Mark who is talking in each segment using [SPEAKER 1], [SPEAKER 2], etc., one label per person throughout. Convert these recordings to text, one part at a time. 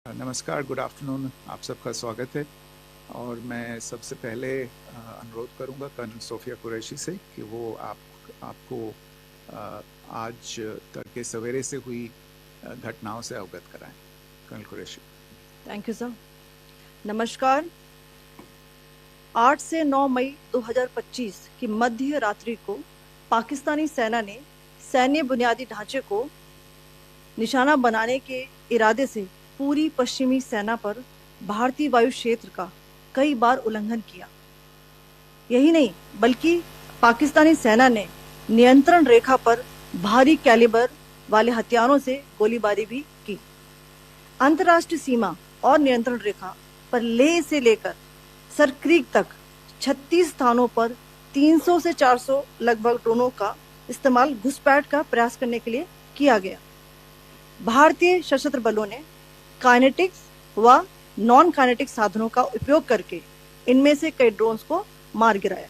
[SPEAKER 1] नमस्कार, good afternoon. आप सबका स्वागत है। और मैं सबसे पहले अनुरोध करूंगा कर्नल सोफिया कुरैशी से कि वो आपको आज तड़के सवेरे से हुई घटनाओं से अवगत कराएं। Colonel Qureshi.
[SPEAKER 2] Thank you sir. नमस्कार। 8 से 9 मई 2025 की मध्य रात्रि को पाकिस्तानी सेना ने सैन्य बुनियादी ढांचे को निशाना बनाने के इरादे से पूरी पश्चिमी सेना पर भारतीय वायु क्षेत्र का कई बार उल्लंघन किया। यही नहीं बल्कि पाकिस्तानी सेना ने नियंत्रण रेखा पर भारी कैलिबर वाले हथियारों से गोलीबारी भी की। अंतर्राष्ट्रीय सीमा और नियंत्रण रेखा पर लेह से लेकर सरक्रीक तक 36 स्थानों पर 300 से 400 लगभग ड्रोनों का इस्तेमाल घुसपैठ का प्रयास करने के लिए किया गया। भारतीय सशस्त्र बलों ने काइनेटिक्स व नॉन काइनेटिक साधनों का उपयोग करके इनमें से कई ड्रोन्स को मार गिराया।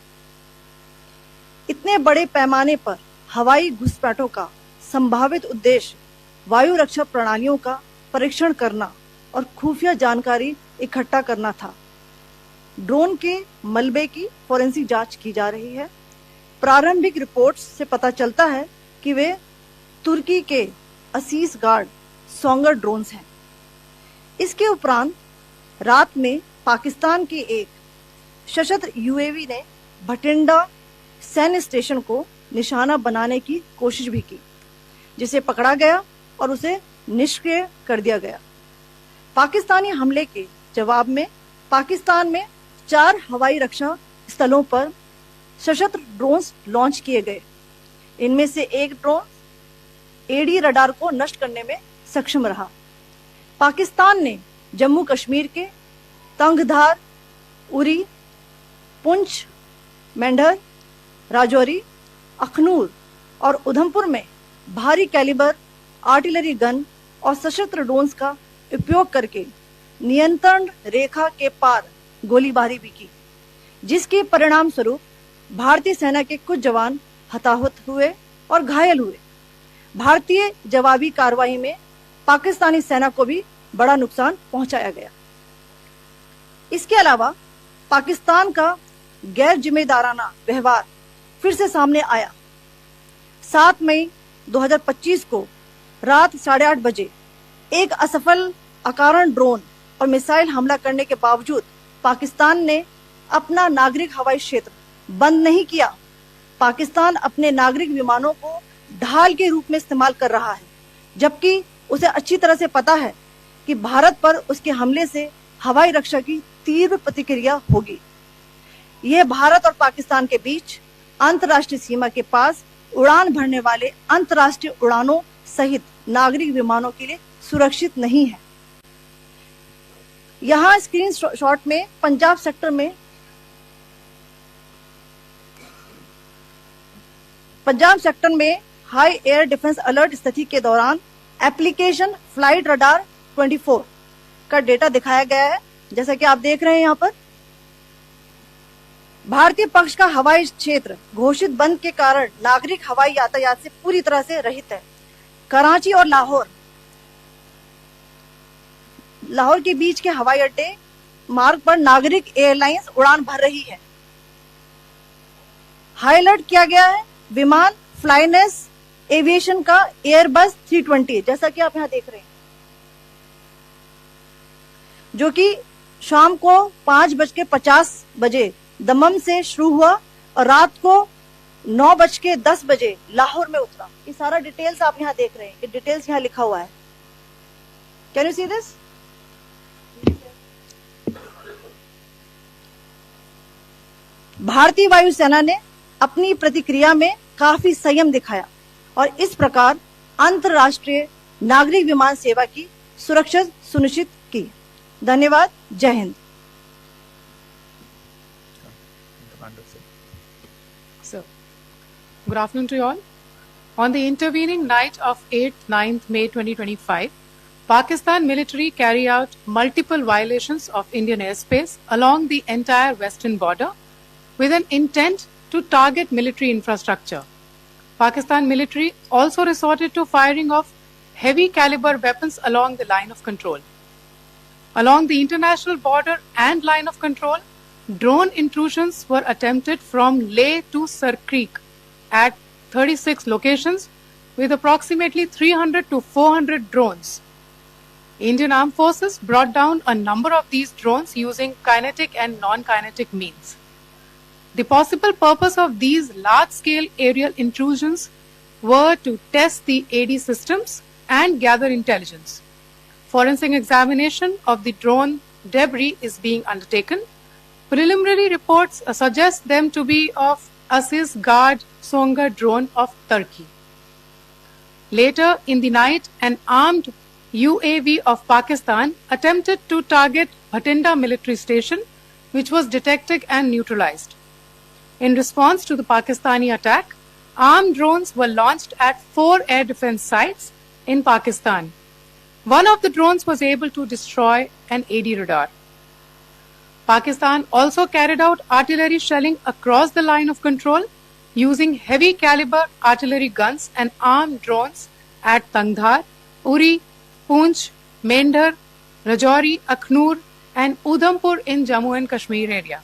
[SPEAKER 2] इतने बड़े पैमाने पर हवाई घुसपैठों का संभावित उद्देश्य वायु रक्षा प्रणालियों का परीक्षण करना और खुफिया जानकारी इकट्ठा करना था। ड्रोन के मलबे की फोरेंसिक जांच की जा रही है। प्रारंभिक रिपोर्ट्स से पता चलता है कि वे तुर्की के असीस गार्ड सोंगर ड्रोन्स हैं। इसके उपरांत रात में पाकिस्तान के एक सशस्त्र यूएवी ने भटिंडा सैन्य स्टेशन को निशाना बनाने की कोशिश भी की, जिसे पकड़ा गया और उसे निष्क्रिय कर दिया गया। पाकिस्तानी हमले के जवाब में पाकिस्तान में 4 हवाई रक्षा स्थलों पर सशस्त्र ड्रोन्स लॉन्च किए गए। इनमें से एक ड्रोन एडी रडार को नष्ट करने में सक्षम रहा। पाकिस्तान ने जम्मू कश्मीर के तंगधार, उरी, पुंछ, मेंढर, राजौरी, अखनूर और उधमपुर में भारी कैलिबर आर्टिलरी गन और सशस्त्र ड्रोन्स का उपयोग करके नियंत्रण रेखा के पार गोलीबारी भी की, जिसके परिणाम स्वरूप भारतीय सेना के कुछ जवान हताहत हुए और घायल हुए। भारतीय जवाबी कार्रवाई में पाकिस्तानी सेना को भी बड़ा नुकसान पहुंचाया गया। इसके अलावा पाकिस्तान का गैर जिम्मेदाराना व्यवहार फिर से सामने आया। 7 मई 2025 को रात 8:30 बजे एक असफल अकारण ड्रोन और मिसाइल हमला करने के बावजूद पाकिस्तान ने अपना नागरिक हवाई क्षेत्र बंद नहीं किया। पाकिस्तान अपने नागरिक विमानों को ढाल के रूप में इस्तेमाल कर रहा है, जबकि उसे अच्छी तरह से पता है कि भारत पर उसके हमले से हवाई रक्षा की तीव्र प्रतिक्रिया होगी। यह भारत और पाकिस्तान के बीच अंतर्राष्ट्रीय सीमा के पास उड़ान भरने वाले अंतर्राष्ट्रीय उड़ानों सहित नागरिक विमानों के लिए सुरक्षित नहीं है। यहाँ स्क्रीन शॉट में पंजाब सेक्टर में हाई एयर डिफेंस अलर्ट स्थिति के दौरान एप्लीकेशन फ्लाइट रडार 24 का डेटा दिखाया गया है। जैसा कि आप देख रहे हैं यहाँ पर भारतीय पक्ष का हवाई क्षेत्र घोषित बंद के कारण नागरिक हवाई यातायात से पूरी तरह से रहित है। कराची और लाहौर के बीच के हवाई अड्डे मार्ग पर नागरिक एयरलाइंस उड़ान भर रही है। हाई अलर्ट किया गया है विमान फ्लाइनेस एविएशन का एयरबस 320, जैसा कि आप यहां देख रहे हैं, जो कि शाम को 5:50 बजे दमम से शुरू हुआ और रात को 9:10 बजे लाहौर में उतरा। ये सारा डिटेल्स आप यहां देख रहे हैं। ये डिटेल्स यहां लिखा हुआ है। Can you see this? भारतीय वायुसेना ने अपनी प्रतिक्रिया में काफी संयम दिखाया और इस प्रकार अंतर्राष्ट्रीय नागरिक विमान सेवा की सुरक्षा सुनिश्चित की। धन्यवाद। जय Hind.
[SPEAKER 3] So, good afternoon to you all. On the intervening night of 8th 9th May 2025, Pakistan military carry out multiple violations of Indian airspace along the entire western border with an intent to target military infrastructure. Pakistan military also resorted to firing of heavy caliber weapons along the line of control. Along the international border and line of control, drone intrusions were attempted from Leh to Sar Creek at 36 locations with approximately 300 to 400 drones. Indian Armed Forces brought down a number of these drones using kinetic and non-kinetic means. The possible purpose of these large-scale aerial intrusions were to test the AD systems and gather intelligence. Forensic examination of the drone debris is being undertaken. Preliminary reports suggest them to be of Aziz Guard Songa drone of Turkey. Later in the night, an armed UAV of Pakistan attempted to target Bhatinda military station, which was detected and neutralized. In response to the Pakistani attack, armed drones were launched at 4 air defense sites in Pakistan. One of the drones was able to destroy an AD radar. Pakistan also carried out artillery shelling across the line of control using heavy caliber artillery guns and armed drones at Tangdhar, Uri, Poonch, Mendhar, Rajouri, Akhnur and Udhampur in Jammu and Kashmir area,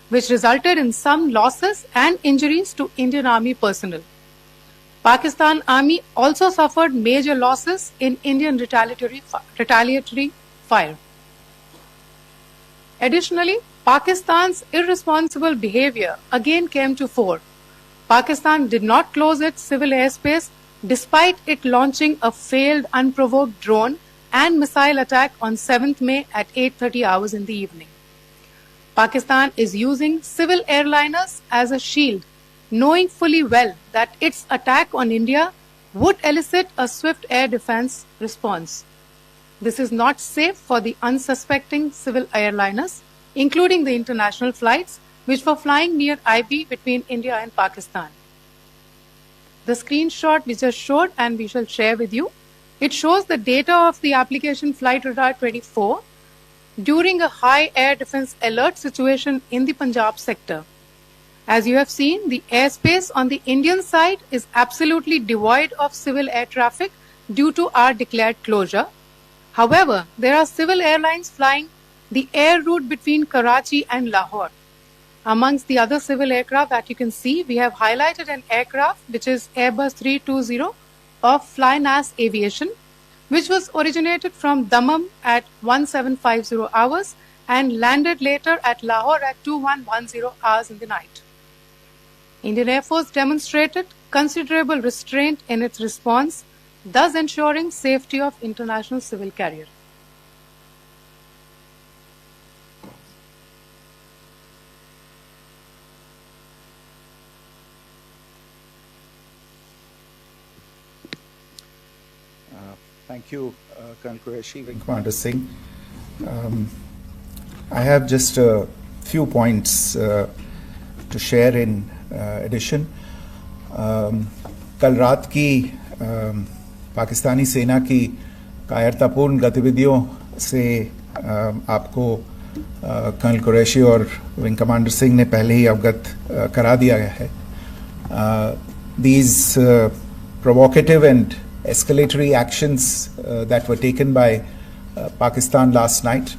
[SPEAKER 3] which resulted in some losses and injuries to Indian Army personnel. Pakistan Army also suffered major losses in Indian retaliatory fire. Additionally, Pakistan's irresponsible behavior again came to fore. Pakistan did not close its civil airspace despite it launching a failed unprovoked drone and missile attack on 7th May at 8:30 hours in the evening. Pakistan is using civil airliners as a shield, knowing fully well that its attack on India would elicit a swift air defense response. This is not safe for the unsuspecting civil airliners, including the international flights which were flying near IB between India and Pakistan. The screenshot we just showed and we shall share with you, it shows the data of the application Flight Radar 24 during a high air defense alert situation in the Punjab sector. As you have seen, the airspace on the Indian side is absolutely devoid of civil air traffic due to our declared closure. However, there are civil airlines flying the air route between Karachi and Lahore. Amongst the other civil aircraft that you can see, we have highlighted an aircraft which is Airbus 320 of Flynas Aviation, which was originated from Dammam at 1750 hours and landed later at Lahore at 2110 hours in the night. Indian Air Force demonstrated considerable restraint in its response, thus ensuring safety of international civil carrier.
[SPEAKER 1] Thank you, Colonel Qureshi, Wing Commander Singh. I have just a few points to share in addition. कल रात की पाकिस्तानी सेना की कायरतापूर्ण गतिविधियों से आपको colonel Qureshi और विंग कमांडर सिंह ने पहले ही अवगत करा दिया गया है. These provocative and escalatory actions that were taken by Pakistan last night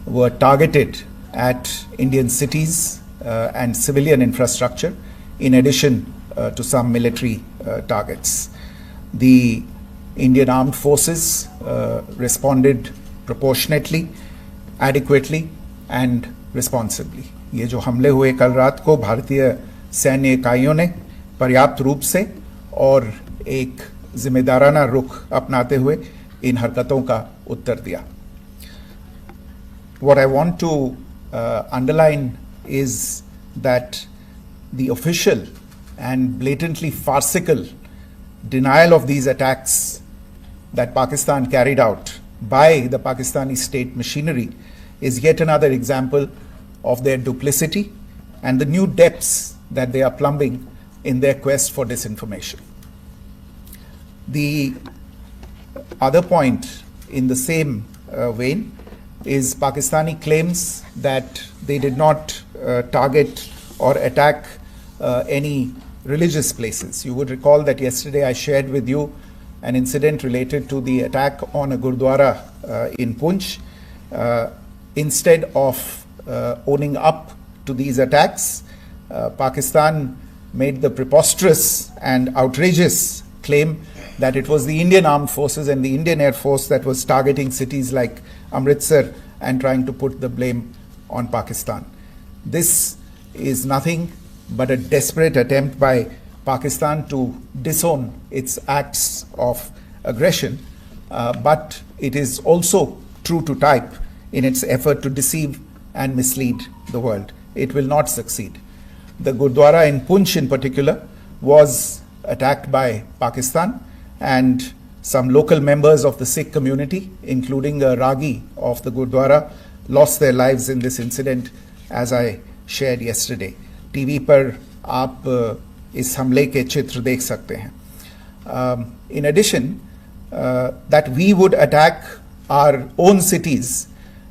[SPEAKER 1] were targeted at Indian cities and civilian infrastructure, in addition to some military targets. The Indian Armed Forces responded proportionately, adequately and responsibly. ये जो हमले हुए कल रात को भारतीय सैन्य इकाइयों ने पर्याप्त रूप से और एक जिम्मेदाराना रुख अपनाते हुए इन हरकतों का उत्तर दिया. What I want to underline is that the official and blatantly farcical denial of these attacks that Pakistan carried out by the Pakistani state machinery is yet another example of their duplicity and the new depths that they are plumbing in their quest for disinformation. The other point in the same vein is Pakistani claims that they did not target or attack any religious places. You would recall that yesterday I shared with you an incident related to the attack on a Gurdwara in Poonch, Instead of owning up to these attacks, Pakistan made the preposterous and outrageous claim that it was the Indian Armed Forces and the Indian Air Force that was targeting cities like Amritsar and trying to put the blame on Pakistan. This is nothing but a desperate attempt by Pakistan to disown its acts of aggression, but it is also true to type in its effort to deceive and mislead the world. It will not succeed. The Gurdwara in Poonch in particular was attacked by Pakistan, and some local members of the Sikh community, including a Ragi of the Gurdwara, lost their lives in this incident, as I shared yesterday. TV पर आप इस हमले के चित्र देख सकते हैं. In addition, that we would attack our own cities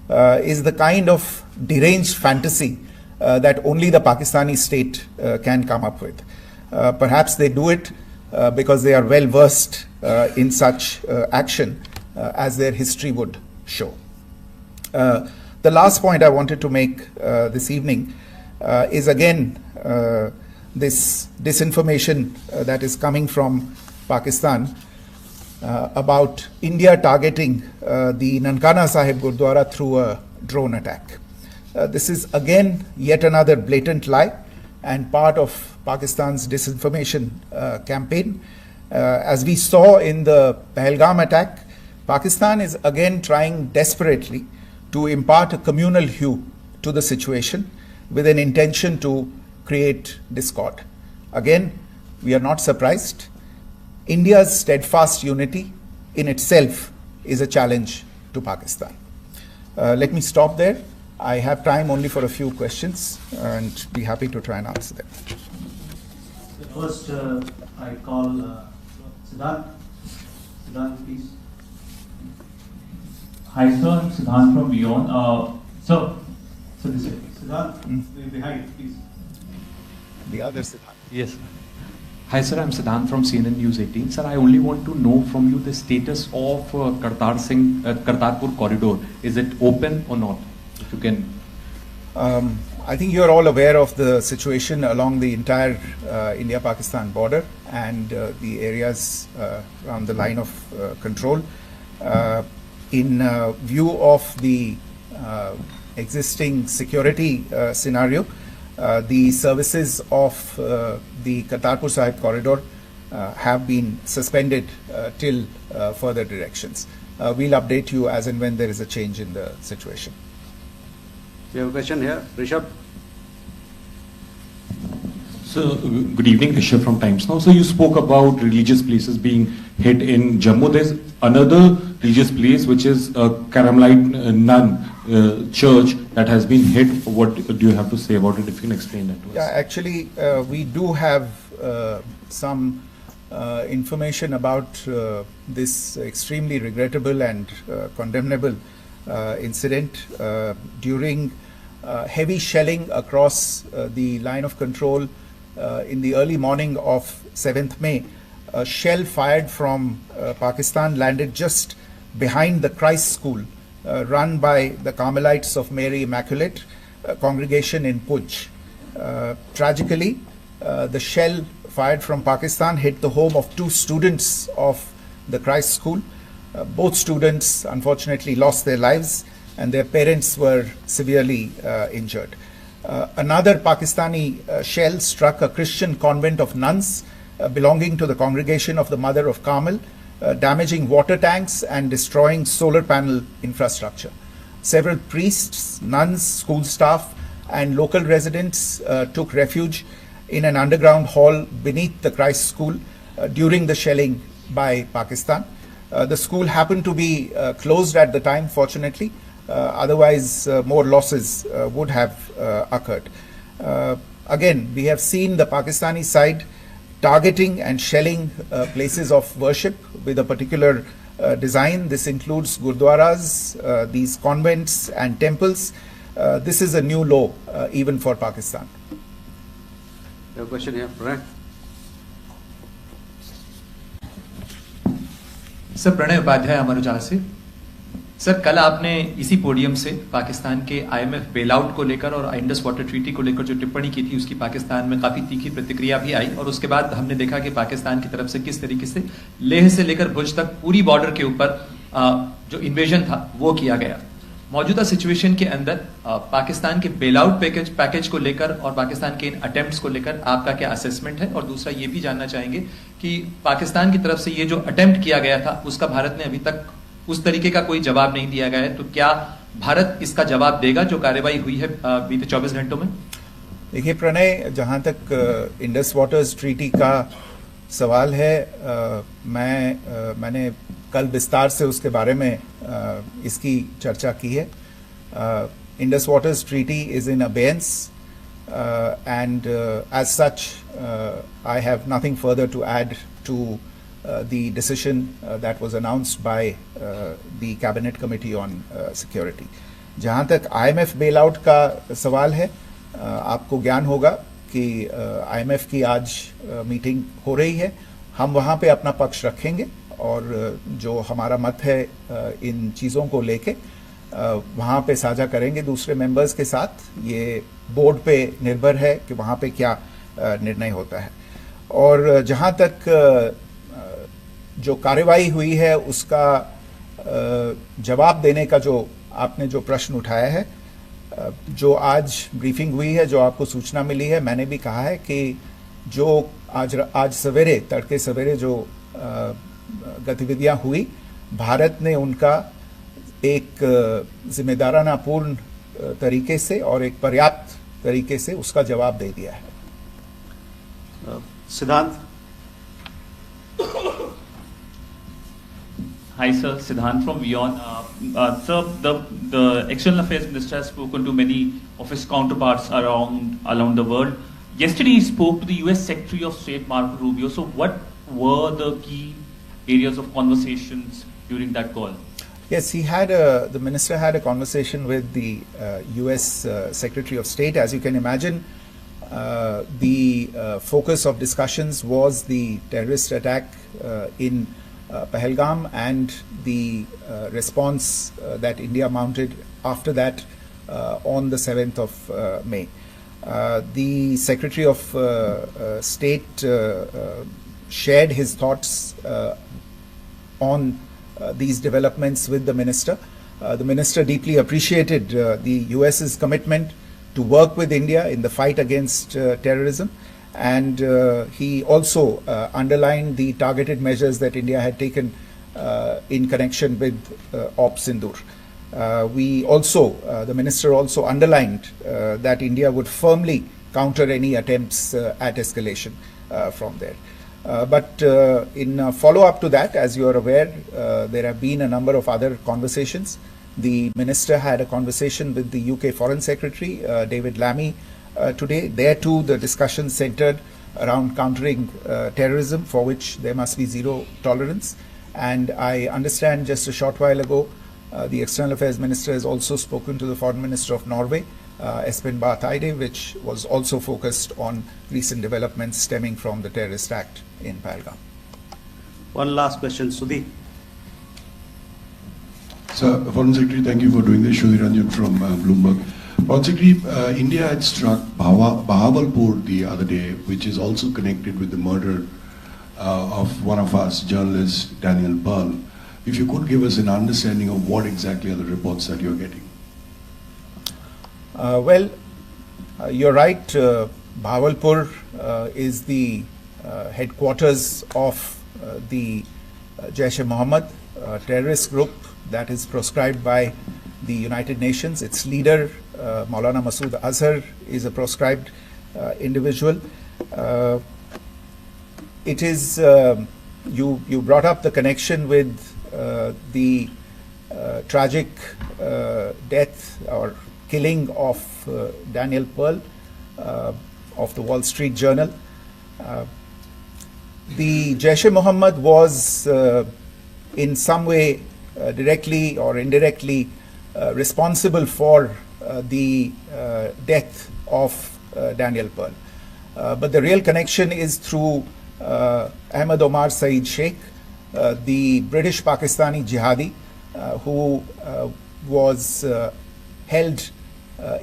[SPEAKER 1] is the kind of deranged fantasy that only the Pakistani state can come up with. Perhaps they do it because they are well versed in such action, as their history would show. The last point I wanted to make this evening is again this disinformation that is coming from Pakistan about India targeting the Nankana Sahib Gurdwara through a drone attack. This is again yet another blatant lie and part of Pakistan's disinformation campaign. As we saw in the Pahalgam attack, Pakistan is again trying desperately to impart a communal hue to the situation with an intention to create discord. Again, we are not surprised. India's steadfast unity in itself is a challenge to Pakistan. Let me stop there. I have time only for a few questions and be happy to try and answer them.
[SPEAKER 4] First, I call Siddharth. Siddharth, please. Hi, sir. I'm Siddharth from Beyond. So this is Siddharth, behind, please.
[SPEAKER 1] The other Siddharth.
[SPEAKER 5] Yes. Hi, sir. I'm Siddharth from CNN News 18. Sir, I only want to know from you the status of Kartarpur corridor. Is it open or not? If you can.
[SPEAKER 1] I think you're all aware of the situation along the entire India-Pakistan border and the areas around the line of control. In view of the existing security scenario, the services of the Kartarpur Sahib corridor have been suspended till further directions. We'll update you as and when there is a change in the situation.
[SPEAKER 6] We have a question here. Rishabh.
[SPEAKER 5] So, good evening, Rishabh from Times Now. So, you spoke about religious places being hit in Jammu. There's another religious place which is a Carmelite nun church that has been hit. What do you have to say about it, if you can explain that to us?
[SPEAKER 1] Yeah, actually, we do have some information about this extremely regrettable and condemnable incident. During heavy shelling across the line of control in the early morning of 7th May, a shell fired from Pakistan landed just behind the Christ School run by the Carmelites of Mary Immaculate congregation in Poonch. Tragically, the shell fired from Pakistan hit the home of 2 students of the Christ School. Both students unfortunately lost their lives and their parents were severely injured. Another Pakistani shell struck a Christian convent of nuns belonging to the congregation of the Mother of Carmel, damaging water tanks and destroying solar panel infrastructure. Several priests, nuns, school staff and local residents took refuge in an underground hall beneath the Christ School during the shelling by Pakistan. The school happened to be closed at the time, fortunately. Otherwise, more losses would have occurred. Again, we have seen the Pakistani side targeting and shelling places of worship with a particular design. This includes gurdwaras, these convents and temples. This is a new low even for Pakistan.
[SPEAKER 6] We have a question here. Pranay.
[SPEAKER 7] Sir Pranay Upadhyay Amar Ujala से sir, कल आपने इसी podium से पाकिस्तान के IMF bailout को लेकर और Indus water treaty को लेकर जो टिप्पणी की थी उसकी पाकिस्तान में काफी तीखी प्रतिक्रिया भी आई, और उसके बाद हमने देखा कि पाकिस्तान की तरफ से किस तरीके से लेह से लेकर भुज तक पूरी बॉर्डर के ऊपर जो इन्वेजन था वो किया गया। मौजूदा सिचुएशन के अंदर पाकिस्तान के बेलआउट पैकेज को लेकर और पाकिस्तान के इन अटेम्प्ट्स को लेकर आपका क्या असेसमेंट है? और दूसरा ये भी जानना चाहेंगे कि पाकिस्तान की तरफ से ये जो अटेम्प्ट किया गया था उसका भारत ने अभी तक उस तरीके का कोई जवाब नहीं दिया गया है, तो क्या भारत इसका जवाब देगा जो कार्रवाई हुई है बीते 24 घंटों में?
[SPEAKER 1] देखिए प्रणय, जहाँ तक इंडस वाटर्स ट्रीटी का सवाल है, मैंने कल विस्तार से उसके बारे में इसकी चर्चा की है। Indus waters treaty is in abeyance and as such I have nothing further to add to the decision that was announced by the Cabinet Committee on Security. जहाँ तक IMF bailout का सवाल है, आपको ज्ञान होगा कि IMF की आज मीटिंग हो रही है। हम वहाँ पे अपना पक्ष रखेंगे और जो हमारा मत है इन चीज़ों को लेके वहाँ पे साझा करेंगे दूसरे मेंबर्स के साथ। ये बोर्ड पे निर्भर है कि वहाँ पे क्या निर्णय होता है। और जहाँ तक जो कार्रवाई हुई है उसका जवाब देने का जो आपने जो प्रश्न उठाया है, जो आज ब्रीफिंग हुई है, जो आपको सूचना मिली है, मैंने भी कहा है कि जो आज सवेरे तड़के सवेरे जो गतिविधियां हुई, भारत ने उनका एक जिम्मेदाराना पूर्ण तरीके से और एक पर्याप्त तरीके से उसका जवाब दे दिया है।
[SPEAKER 6] सिद्धांत।
[SPEAKER 4] Hi sir, Siddhant from WION. Sir, the External Affairs Minister has spoken to many of his counterparts around the world. Yesterday he spoke to the US Secretary of State Marco Rubio. So what were the key areas of conversations during that call?
[SPEAKER 1] Yes, the minister had a conversation with the US Secretary of State. As you can imagine, the focus of discussions was the terrorist attack in Pahalgam and the response that India mounted after that on the 7th of May. The Secretary of State shared his thoughts on these developments with the minister. The minister deeply appreciated the US's commitment to work with India in the fight against terrorism, and he also underlined the targeted measures that India had taken in connection with Ops Sindoor. The minister also underlined that India would firmly counter any attempts at escalation from there. But in follow-up to that, as you are aware, there have been a number of other conversations. The minister had a conversation with the UK Foreign Secretary, David Lammy, today. There too, the discussion centered around countering terrorism, for which there must be zero tolerance. And I understand just a short while ago, the External Affairs Minister has also spoken to the Foreign Minister of Norway, Espen Barth Eide, which was also focused on recent developments stemming from the terrorist act in Pahalgam.
[SPEAKER 6] One last question, Sudhi.
[SPEAKER 8] Sir, Foreign Secretary, thank you for doing this. Sudhi Ranjan from Bloomberg. Foreign Secretary, India had struck Bahawalpur the other day, which is also connected with the murder of one of us, journalist Daniel Pearl. If you could give us an understanding of what exactly are the reports that you're getting.
[SPEAKER 1] You're right. Bahawalpur is the headquarters of the Jaish-e-Mohammed terrorist group that is proscribed by the United Nations. Its leader, Maulana Masood Azhar, is a proscribed individual. It is, you brought up the connection with the tragic death or killing of Daniel Pearl of the Wall Street Journal. The Jaish-e-Mohammed was in some way directly or indirectly responsible for the death of Daniel Pearl. But the real connection is through Ahmed Omar Saeed Sheikh, the British Pakistani jihadi who was held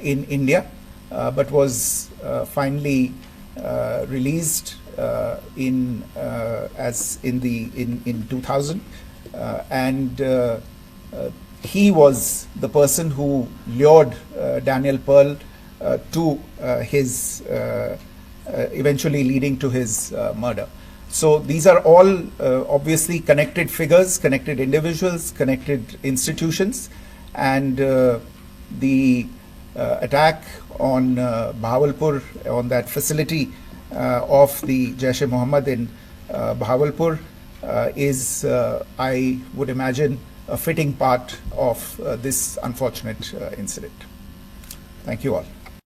[SPEAKER 1] in India, but was finally released in 2000, and he was the person who lured Daniel Pearl to his eventually leading to his murder. So these are all obviously connected figures, connected individuals, connected institutions, and the attack on Bahawalpur, on that facility of the Jaish-e-Mohammed in Bahawalpur is, I would imagine, a fitting part of this unfortunate incident. Thank you all.